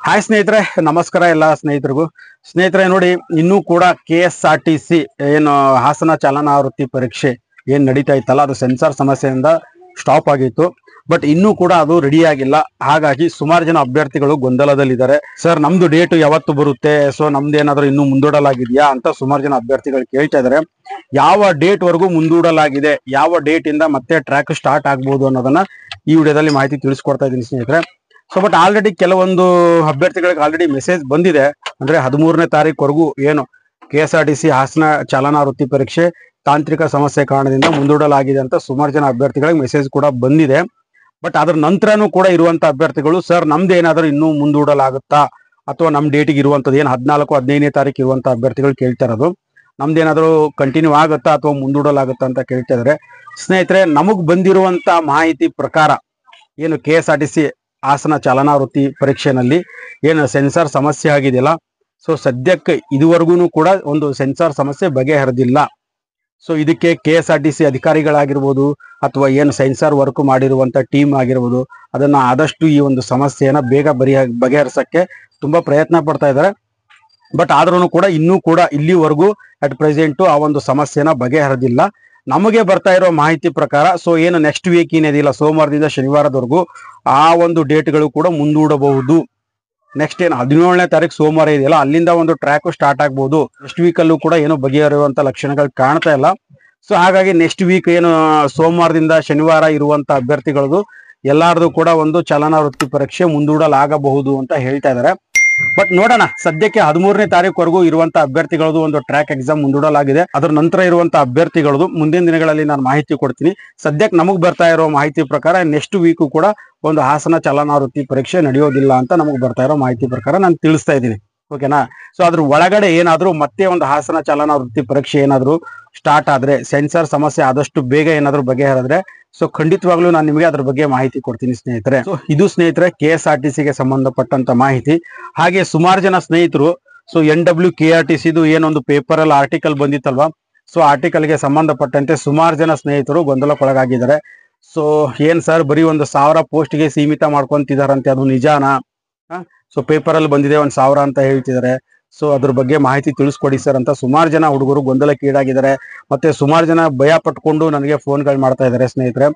Hi ಸ್ನೇಹಿತರೆ, ನಮಸ್ಕಾರ ಎಲ್ಲ ಸ್ನೇಹಿತರಿಗೂ. ಸ್ನೇಹಿತರೆ ನೋಡಿ, ಇನ್ನೂ ಕೂಡ KSRTC ಏನು ಹಾಸನ ಚಾಲನಾ ವೃತ್ತಿ ಪರೀಕ್ಷೆ ಏನ್ ನಡೀತಾ ಇತ್ತಲ್ಲ, ಅದು ಸೆನ್ಸಾರ್ ಸಮಸ್ಯೆಯಿಂದ ಸ್ಟಾಪ್ ಆಗಿತ್ತು. ಬಟ್ ಇನ್ನೂ ಕೂಡ ಅದು ರೆಡಿ ಆಗಿಲ್ಲ. ಹಾಗಾಗಿ ಸುಮಾರು ಜನ ಅಭ್ಯರ್ಥಿಗಳು ಗೊಂದಲದಲ್ಲಿದ್ದಾರೆ. ಸರ್, ನಮ್ದು ಡೇಟ್ ಯಾವತ್ತು ಬರುತ್ತೆ, ಸೊ ನಮ್ದು ಏನಾದ್ರು ಇನ್ನೂ ಮುಂದೂಡಲಾಗಿದೆಯಾ ಅಂತ ಸುಮಾರು ಜನ ಅಭ್ಯರ್ಥಿಗಳು ಕೇಳ್ತಾ ಇದಾರೆ. ಯಾವ ಡೇಟ್ ವರೆಗೂ ಮುಂದೂಡಲಾಗಿದೆ, ಯಾವ ಡೇಟ್ ಇಂದ ಮತ್ತೆ ಟ್ರ್ಯಾಕ್ ಸ್ಟಾರ್ಟ್ ಆಗ್ಬೋದು ಅನ್ನೋದನ್ನ ಈ ವಿಡಿಯೋದಲ್ಲಿ ಮಾಹಿತಿ ತಿಳಿಸ್ಕೊಡ್ತಾ ಇದ್ದೀನಿ ಸ್ನೇಹಿತರೆ. ಸೊ ಬಟ್ ಆಲ್ರೆಡಿ ಕೆಲವೊಂದು ಅಭ್ಯರ್ಥಿಗಳಿಗೆ ಆಲ್ರೆಡಿ ಮೆಸೇಜ್ ಬಂದಿದೆ. ಅಂದ್ರೆ 13ನೇ ತಾರೀಕುವರೆಗೂ ಏನು KSRTC ಹಾಸನ ಚಾಲನಾ ವೃತ್ತಿ ಪರೀಕ್ಷೆ ತಾಂತ್ರಿಕ ಸಮಸ್ಯೆ ಕಾರಣದಿಂದ ಮುಂದೂಡಲಾಗಿದೆ ಅಂತ ಸುಮಾರು ಜನ ಅಭ್ಯರ್ಥಿಗಳಿಗೆ ಮೆಸೇಜ್ ಕೂಡ ಬಂದಿದೆ. ಬಟ್ ಅದ್ರ ನಂತರನೂ ಕೂಡ ಇರುವಂತ ಅಭ್ಯರ್ಥಿಗಳು, ಸರ್ ನಮ್ದು ಏನಾದರೂ ಇನ್ನೂ ಮುಂದೂಡಲಾಗುತ್ತಾ ಅಥವಾ ನಮ್ ಡೇಟಿಗೆ ಇರುವಂತದ್ದು ಏನು 14-15ನೇ ತಾರೀಕು ಇರುವಂತ ಅಭ್ಯರ್ಥಿಗಳು ಕೇಳ್ತಾ ಇರೋದು, ನಮ್ದೇನಾದರೂ ಕಂಟಿನ್ಯೂ ಆಗುತ್ತಾ ಅಥವಾ ಮುಂದೂಡಲಾಗುತ್ತಾ ಅಂತ ಕೇಳ್ತಾ ಇದಾರೆ. ಸ್ನೇಹಿತರೆ, ನಮಗ್ ಬಂದಿರುವಂತ ಮಾಹಿತಿ ಪ್ರಕಾರ ಏನು KSRTC ಹಾಸನ ಚಾಲನಾ ವೃತ್ತಿ ಪರೀಕ್ಷೆನಲ್ಲಿ ಏನು ಸೆನ್ಸಾರ್ ಸಮಸ್ಯೆ ಆಗಿದೆಯಲ್ಲ, ಸೊ ಸದ್ಯಕ್ಕೆ ಇದುವರೆಗೂ ಕೂಡ ಒಂದು ಸೆನ್ಸಾರ್ ಸಮಸ್ಯೆ ಬಗೆಹರಿದಿಲ್ಲ. ಸೊ ಇದಕ್ಕೆ KSRTC ಅಧಿಕಾರಿಗಳಾಗಿರ್ಬೋದು ಅಥವಾ ಏನು ಸೆನ್ಸಾರ್ ವರ್ಕ್ ಮಾಡಿರುವಂತ ಟೀಮ್ ಆಗಿರ್ಬೋದು, ಅದನ್ನ ಆದಷ್ಟು ಈ ಒಂದು ಸಮಸ್ಯೆಯನ್ನ ಬೇಗ ಬಗೆಹರಿಸಕ್ಕೆ ತುಂಬಾ ಪ್ರಯತ್ನ ಪಡ್ತಾ ಇದ್ದಾರೆ. ಬಟ್ ಆದ್ರೂ ಕೂಡ ಇನ್ನೂ ಕೂಡ ಇಲ್ಲಿವರೆಗೂ ಅಟ್ ಪ್ರೆಸೆಂಟ್ ಆ ಒಂದು ಸಮಸ್ಯೆನ ಬಗೆಹರಿದಿಲ್ಲ. ನಮಗೆ ಬರ್ತಾ ಇರೋ ಮಾಹಿತಿ ಪ್ರಕಾರ, ಸೊ ಏನು ನೆಕ್ಸ್ಟ್ ವೀಕ್ ಏನಿದೆಯಲ್ಲ, ಸೋಮವಾರದಿಂದ ಶನಿವಾರದವರೆಗೂ ಆ ಒಂದು ಡೇಟ್ಗಳು ಕೂಡ ಮುಂದೂಡಬಹುದು. ನೆಕ್ಸ್ಟ್ ಏನು 17ನೇ ತಾರೀಕು ಸೋಮವಾರ ಇದೆಯಲ್ಲ, ಅಲ್ಲಿಂದ ಒಂದು ಟ್ರ್ಯಾಕ್ ಸ್ಟಾರ್ಟ್ ಆಗ್ಬಹುದು. ನೆಕ್ಸ್ಟ್ ವೀಕ್ ಅಲ್ಲೂ ಕೂಡ ಏನು ಬಗೆಹರಿಯುವಂತ ಲಕ್ಷಣಗಳು ಕಾಣ್ತಾ ಇಲ್ಲ. ಸೊ ಹಾಗಾಗಿ ನೆಕ್ಸ್ಟ್ ವೀಕ್ ಏನು ಸೋಮವಾರದಿಂದ ಶನಿವಾರ ಇರುವಂತ ಅಭ್ಯರ್ಥಿಗಳದು ಎಲ್ಲಾರ್ದು ಕೂಡ ಒಂದು ಚಾಲನಾ ವೃತ್ತಿ ಪರೀಕ್ಷೆ ಮುಂದೂಡಲಾಗಬಹುದು ಅಂತ ಹೇಳ್ತಾ ಇದ್ದಾರೆ. ಬಟ್ ನೋಡೋಣ, ಸದ್ಯಕ್ಕೆ 13ನೇ ತಾರೀಕುವರೆಗೂ ಇರುವಂತ ಅಭ್ಯರ್ಥಿಗಳದು ಒಂದು ಟ್ರ್ಯಾಕ್ ಎಕ್ಸಾಮ್ ಮುಂದೂಡಲಾಗಿದೆ. ಅದ್ರ ನಂತರ ಇರುವಂತ ಅಭ್ಯರ್ಥಿಗಳದು ಮುಂದಿನ ದಿನಗಳಲ್ಲಿ ನಾನು ಮಾಹಿತಿ ಕೊಡ್ತೀನಿ. ಸದ್ಯಕ್ಕೆ ನಮಗ್ ಬರ್ತಾ ಇರೋ ಮಾಹಿತಿ ಪ್ರಕಾರ ನೆಕ್ಸ್ಟ್ ವೀಕ್ ಕೂಡ ಒಂದು ಹಾಸನ ಚಾಲನಾ ವೃತ್ತಿ ಪರೀಕ್ಷೆ ನಡೆಯೋದಿಲ್ಲ ಅಂತ ನಮಗ್ ಬರ್ತಾ ಇರೋ ಮಾಹಿತಿ ಪ್ರಕಾರ ನಾನು ತಿಳಿಸ್ತಾ ಇದ್ದೀನಿ. ಓಕೆನಾ? ಸೊ ಅದ್ರ ಒಳಗಡೆ ಏನಾದ್ರು ಮತ್ತೆ ಒಂದು ಹಾಸನ ಚಾಲನಾ ವೃತ್ತಿ ಪರೀಕ್ಷೆ ಏನಾದ್ರು ಸ್ಟಾರ್ಟ್ ಆದ್ರೆ, ಸೆನ್ಸಾರ್ ಸಮಸ್ಯೆ ಆದಷ್ಟು ಬೇಗ ಏನಾದ್ರು ಬಗೆಹರಿದ್ರೆ, ಸೊ ಖಂಡಿತವಾಗ್ಲೂ ನಾನು ನಿಮಗೆ ಅದ್ರ ಬಗ್ಗೆ ಮಾಹಿತಿ ಕೊಡ್ತೀನಿ ಸ್ನೇಹಿತರೆ. ಸೊ ಇದು ಸ್ನೇಹಿತರೆ KSRTCಗೆ ಸಂಬಂಧಪಟ್ಟಂತ ಮಾಹಿತಿ. ಹಾಗೆ ಸುಮಾರು ಜನ ಸ್ನೇಹಿತರು, ಸೊ NWKRTCದು ಏನೊಂದು ಪೇಪರ್ ಅಲ್ಲಿ ಆರ್ಟಿಕಲ್ ಬಂದಿತ್ತಲ್ವಾ, ಸೊ ಆರ್ಟಿಕಲ್ಗೆ ಸಂಬಂಧಪಟ್ಟಂತೆ ಸುಮಾರು ಜನ ಸ್ನೇಹಿತರು ಗೊಂದಲಕ್ಕೊಳಗಾಗಿದ್ದಾರೆ. ಸೊ ಏನ್ ಸರ್, ಬರೀ 1,000 ಪೋಸ್ಟ್ಗೆ ಸೀಮಿತ ಮಾಡ್ಕೊಂತಿದಾರಂತೆ, ಅದು ನಿಜಾನಾ? ಸೊ ಪೇಪರ್ ಅಲ್ಲಿ ಬಂದಿದೆ 1,000 ಅಂತ ಹೇಳ್ತಿದ್ದಾರೆ. ಸೊ ಅದ್ರ ಬಗ್ಗೆ ಮಾಹಿತಿ ತಿಳಿಸ್ಕೊಡಿ ಸರ್ ಅಂತ ಸುಮಾರು ಜನ ಹುಡುಗರು ಗೊಂದಲಕ್ಕೀಡಾಗಿದ್ದಾರೆ. ಮತ್ತೆ ಸುಮಾರು ಜನ ಭಯ ಪಟ್ಕೊಂಡು ನನಗೆ ಫೋನ್ಗಳು ಮಾಡ್ತಾ ಇದ್ದಾರೆ ಸ್ನೇಹಿತರೆ.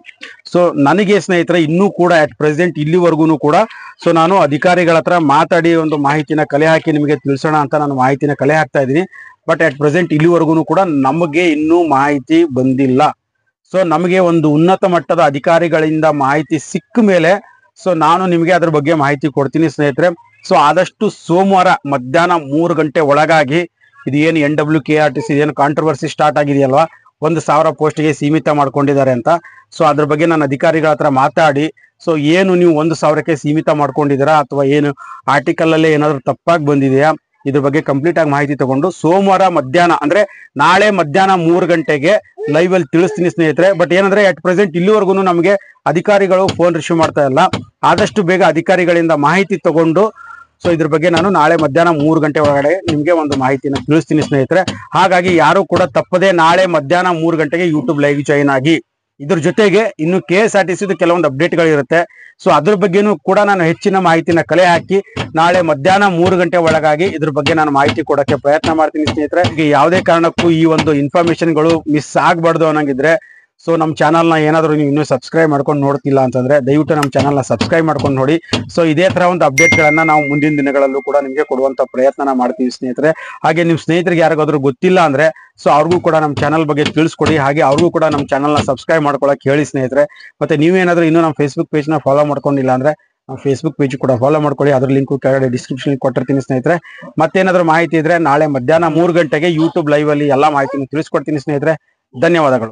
ಸೊ ನನಗೆ ಸ್ನೇಹಿತರೆ ಇನ್ನೂ ಕೂಡ ಅಟ್ ಪ್ರೆಸೆಂಟ್ ಇಲ್ಲಿವರೆಗೂ ಕೂಡ, ಸೊ ನಾನು ಅಧಿಕಾರಿಗಳ ಹತ್ರ ಮಾತಾಡಿ ಒಂದು ಮಾಹಿತಿನ ಕಲೆ ಹಾಕಿ ನಿಮಗೆ ತಿಳಿಸೋಣ ಅಂತ ನಾನು ಮಾಹಿತಿನ ಕಲೆ ಹಾಕ್ತಾ ಇದ್ದೀನಿ. ಬಟ್ ಅಟ್ ಪ್ರೆಸೆಂಟ್ ಇಲ್ಲಿವರೆಗೂ ಕೂಡ ನಮಗೆ ಇನ್ನೂ ಮಾಹಿತಿ ಬಂದಿಲ್ಲ. ಸೊ ನಮಗೆ ಒಂದು ಉನ್ನತ ಮಟ್ಟದ ಅಧಿಕಾರಿಗಳಿಂದ ಮಾಹಿತಿ ಸಿಕ್ಕ ಮೇಲೆ ಸೊ ನಾನು ನಿಮಗೆ ಅದ್ರ ಬಗ್ಗೆ ಮಾಹಿತಿ ಕೊಡ್ತೀನಿ ಸ್ನೇಹಿತರೆ. ಸೊ ಆದಷ್ಟು ಸೋಮವಾರ ಮಧ್ಯಾಹ್ನ 3 ಗಂಟೆ ಒಳಗಾಗಿ ಇದು ಏನು NWKRTC ಏನು ಕಾಂಟ್ರವರ್ಸಿ ಸ್ಟಾರ್ಟ್ ಆಗಿದೆಯಲ್ವಾ, 1,000 ಪೋಸ್ಟ್ಗೆ ಸೀಮಿತ ಮಾಡ್ಕೊಂಡಿದ್ದಾರೆ ಅಂತ, ಸೊ ಅದ್ರ ಬಗ್ಗೆ ನಾನು ಅಧಿಕಾರಿಗಳ ಹತ್ರ ಮಾತಾಡಿ, ಸೊ ಏನು ನೀವು 1,000ಕ್ಕೆ ಸೀಮಿತ ಮಾಡ್ಕೊಂಡಿದ್ದೀರಾ ಅಥವಾ ಏನು ಆರ್ಟಿಕಲ್ ಅಲ್ಲೇ ಏನಾದ್ರು ತಪ್ಪಾಗಿ ಬಂದಿದೆಯಾ, ಇದ್ರ ಬಗ್ಗೆ ಕಂಪ್ಲೀಟ್ ಆಗಿ ಮಾಹಿತಿ ತಗೊಂಡು ಸೋಮವಾರ ಮಧ್ಯಾಹ್ನ ಅಂದ್ರೆ ನಾಳೆ ಮಧ್ಯಾಹ್ನ 3 ಗಂಟೆಗೆ ಲೈವ್ ಅಲ್ಲಿ ತಿಳಿಸ್ತೀನಿ ಸ್ನೇಹಿತರೆ. ಬಟ್ ಏನಂದ್ರೆ ಅಟ್ ಪ್ರೆಸೆಂಟ್ ಇಲ್ಲಿವರೆಗೂ ನಮಗೆ ಅಧಿಕಾರಿಗಳು ಫೋನ್ ರಿಸೀವ್ ಮಾಡ್ತಾ ಇಲ್ಲ. ಆದಷ್ಟು ಬೇಗ ಅಧಿಕಾರಿಗಳಿಂದ ಮಾಹಿತಿ ತಗೊಂಡು ಸೊ ಇದ್ರ ಬಗ್ಗೆ ನಾನು ನಾಳೆ ಮಧ್ಯಾಹ್ನ 3 ಗಂಟೆ ಒಳಗಡೆ ನಿಮ್ಗೆ ಒಂದು ಮಾಹಿತಿನ ತಿಳಿಸ್ತೀನಿ ಸ್ನೇಹಿತರೆ. ಹಾಗಾಗಿ ಯಾರು ಕೂಡ ತಪ್ಪದೆ ನಾಳೆ ಮಧ್ಯಾಹ್ನ 3 ಗಂಟೆಗೆ ಯೂಟ್ಯೂಬ್ ಲೈವ್ ಜಾಯಿನ್ ಆಗಿ. ಇದ್ರ ಜೊತೆಗೆ ಇನ್ನು KSRTCದು ಕೆಲವೊಂದು ಅಪ್ಡೇಟ್ಗಳು ಇರುತ್ತೆ. ಸೊ ಅದ್ರ ಬಗ್ಗೆನೂ ಕೂಡ ನಾನು ಹೆಚ್ಚಿನ ಮಾಹಿತಿನ ಕಲೆ ಹಾಕಿ ನಾಳೆ ಮಧ್ಯಾಹ್ನ 3 ಗಂಟೆ ಒಳಗಾಗಿ ಇದ್ರ ಬಗ್ಗೆ ನಾನು ಮಾಹಿತಿ ಕೊಡಕ್ಕೆ ಪ್ರಯತ್ನ ಮಾಡ್ತೀನಿ ಸ್ನೇಹಿತರೆ. ಯಾವುದೇ ಕಾರಣಕ್ಕೂ ಈ ಒಂದು ಇನ್ಫಾರ್ಮೇಶನ್ಗಳು ಮಿಸ್ ಆಗ್ಬಾರ್ದು ಅನ್ನಂಗಿದ್ರೆ, ಸೊ ನಮ್ಮ ಚಾನಲ್ನ ಏನಾದರೂ ನೀವು ಇನ್ನೂ ಸಬ್ಸ್ಕ್ರೈಬ್ ಮಾಡ್ಕೊಂಡು ನೋಡ್ತಿಲ್ಲ ಅಂತಂದ್ರೆ ದಯವಿಟ್ಟು ನಮ್ಮ ಚಾನಲ್ನ ಸಬ್ಸ್ಕ್ರೈಬ್ ಮಾಡ್ಕೊಂಡು ನೋಡಿ. ಸೊ ಇದೇ ತರ ಒಂದು ಅಪ್ಡೇಟ್ಗಳನ್ನ ನಾವು ಮುಂದಿನ ದಿನಗಳಲ್ಲೂ ಕೂಡ ನಿಮಗೆ ಕೊಡುವಂತ ಪ್ರಯತ್ನ ಮಾಡ್ತೀವಿ ಸ್ನೇಹಿತರೆ. ಹಾಗೆ ನಿಮ್ಮ ಸ್ನೇಹಿತರಿಗೆ ಯಾರಿಗಾದ್ರೂ ಗೊತ್ತಿಲ್ಲ ಅಂದ್ರೆ ಸೊ ಅವ್ರಿಗೂ ಕೂಡ ನಮ್ಮ ಚಾನಲ್ ಬಗ್ಗೆ ತಿಳಿಸ್ಕೊಡಿ. ಹಾಗೆ ಅವ್ರಿಗೂ ಕೂಡ ನಮ್ಮ ಚಾನಲ್ನ ಸಬ್ಸ್ಕ್ರೈಬ್ ಮಾಡ್ಕೊಳಕ್ ಹೇಳಿ ಸ್ನೇಹಿತರೆ. ಮತ್ತೆ ನೀವೇನಾದ್ರೂ ಇನ್ನೂ ನಮ್ಮ ಫೇಸ್ಬುಕ್ ಪೇಜ್ನ ಫಾಲೋ ಮಾಡ್ಕೊಂಡಿಲ್ಲ ಅಂದ್ರೆ ನಮ್ಮ ಫೇಸ್ಬುಕ್ ಪೇಜ್ ಕೂಡ ಫಾಲೋ ಮಾಡ್ಕೊಳ್ಳಿ. ಅದ್ರ ಲಿಂಕ್ ಕೆಳಗಡೆ ಡಿಸ್ಕ್ರಿಪ್ಷನ್ ಕೊಟ್ಟಿರ್ತೀನಿ ಸ್ನೇಹಿತರೆ. ಮತ್ತೇನಾದ್ರೂ ಮಾಹಿತಿ ಇದ್ರೆ ನಾಳೆ ಮಧ್ಯಾಹ್ನ 3 ಗಂಟೆಗೆ ಯೂಟ್ಯೂಬ್ ಲೈವ್ ಅಲ್ಲಿ ಎಲ್ಲಾ ಮಾಹಿತಿನ ತಿಳಿಸ್ಕೊಡ್ತೀನಿ ಸ್ನೇಹಿತರೆ. ಧನ್ಯವಾದಗಳು.